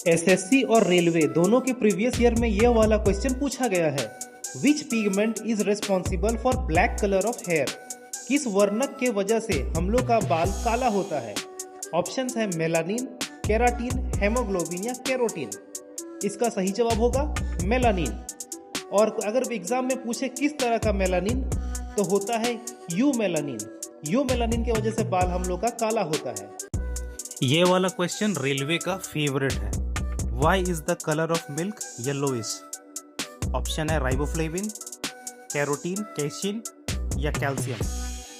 SSC और railway दोनों के प्रीवियस ईयर में यह वाला क्वेश्चन पूछा गया है। Which pigment is responsible for black colour of hair? किस वर्णक के वजह से हम लोग का बाल काला होता है? ऑप्शंस है मेलानिन, केराटिन, हेमोग्लोबिन या कैरोटीन। इसका सही जवाब होगा मेलानिन। और अगर एग्जाम में पूछे किस तरह का मेलानिन, तो होता है यू मेलानिन। यू मेलानिन की वजह से बाल हम लोग का काला होता है। ये वाला क्वेश्चन रेलवे का फेवरेट है। Why is the colour of milk yellowish? Option है राइबोफ्लेविन, कैरोटीन, कैसिन या कैल्शियम।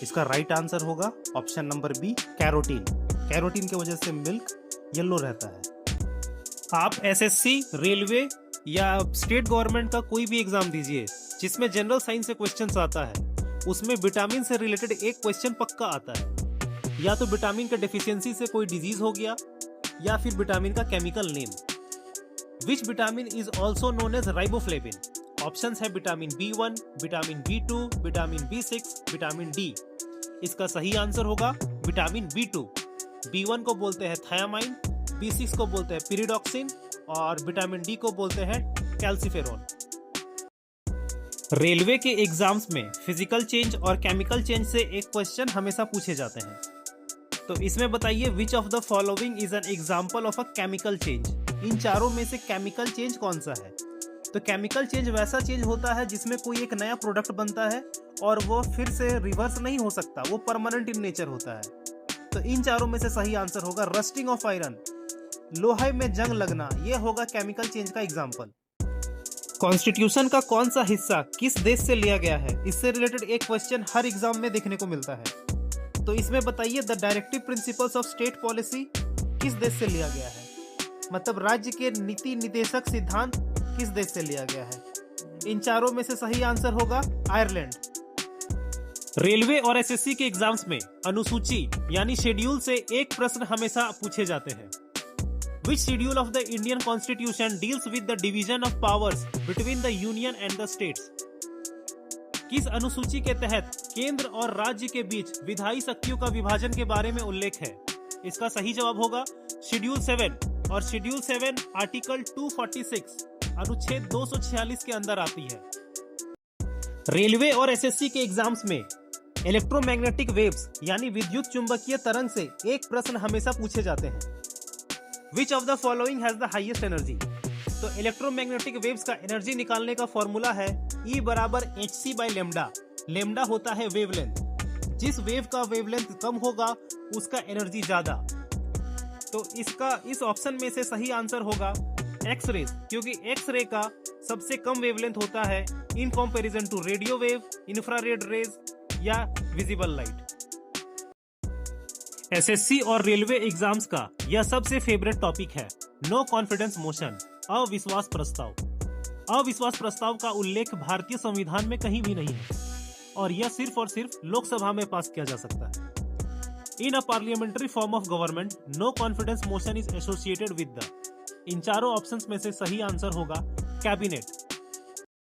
इसका राइट आंसर होगा option number B, carotene. Carotene की वजह से मिल्क येलो रहता है। आप एसएससी, रेलवे या स्टेट गवर्नमेंट का कोई भी एग्जाम दीजिए जिसमें जनरल साइंस से क्वेश्चंस आता है, उसमें विटामिन से रिलेटेड एक क्वेश्चन पक्का आता है। या तो विटामिन का डेफिशिएंसी से कोई डिजीज हो गया, या फिर विटामिन का chemical name. Which vitamin is also known as riboflavin? Options है vitamin B1, vitamin B2, vitamin B6, vitamin D। इसका सही आंसर होगा विटामिन B2। B1 को बोलते हैं थायामाइन, B6 को बोलते हैं पिरिडॉक्सिन और विटामिन D को बोलते हैं कैल्सिफेरॉन। रेलवे के एग्जाम्स में फिजिकल चेंज और केमिकल चेंज से एक क्वेश्चन हमेशा पूछे जाते हैं। तो इसमें बताइए which of the following is an example of a chemical change? इन चारों में से केमिकल चेंज कौन सा है? तो केमिकल चेंज वैसा चेंज होता है जिसमें कोई एक नया प्रोडक्ट बनता है और वो फिर से रिवर्स नहीं हो सकता, वो परमानेंट इन नेचर होता है। तो इन चारों में से सही आंसर होगा रस्टिंग ऑफ आयरन, लोहे में जंग लगना। ये होगा केमिकल चेंज का एग्जाम्पल। कॉन्स्टिट्यूशन का कौन सा हिस्सा किस देश से लिया गया है? इससे रिलेटेड एक क्वेश्चन हर एग्जाम में देखने को मिलता है। तो इसमें बताइए the directive principles of state policy किस देश से लिया गया है? मतलब राज्य के नीति निदेशक सिद्धांत किस देश से लिया गया है? इन चारों में से सही आंसर होगा आयरलैंड। रेलवे और एसएससी के एग्जाम्स में अनुसूची यानी शेड्यूल से एक प्रश्न हमेशा पूछे जाते हैं। Which schedule of the Indian Constitution deals with the division of powers between the Union and the states? किस अनुसूची के तहत केंद्र और राज्य के बीच विधायी शक्तियों का विभाजन के बारे में उल्लेख है? इसका सही जवाब होगा शेड्यूल 7। और शेड्यूल 7 आर्टिकल 246 अनुच्छेद 246 के अंदर आती है। रेलवे और एसएससी के एग्जाम्स में इलेक्ट्रोमैग्नेटिक वेव्स यानी विद्युत चुंबकीय तरंग से एक प्रश्न हमेशा पूछे जाते हैं। Which of the following has the highest energy? तो इलेक्ट्रोमैग्नेटिक वेव्स का एनर्जी निकालने का फॉर्मूला है E बराबर hc बाई लेमडा। लेमडा होता है वेवलेंथ। जिस वेव का वेवलेंथ कम होगा उसका एनर्जी ज्यादा। तो इस ऑप्शन में से सही आंसर होगा एक्स रेज, क्योंकि एक्स रे का सबसे कम वेवलेंथ होता है in comparison to radio wave, infrared rays या विजिबल लाइट। एसएससी और रेलवे एग्जाम्स का यह सबसे फेवरेट टॉपिक है नो कॉन्फिडेंस मोशन, अविश्वास प्रस्ताव। अविश्वास प्रस्ताव का उल्लेख भारतीय संविधान में कहीं भी नहीं है और यह सिर्फ और सिर्फ लोकसभा में पास किया जा सकता है। In a parliamentary form of government no confidence motion is associated with the. इन चारों ऑप्शंस में से सही आंसर होगा कैबिनेट।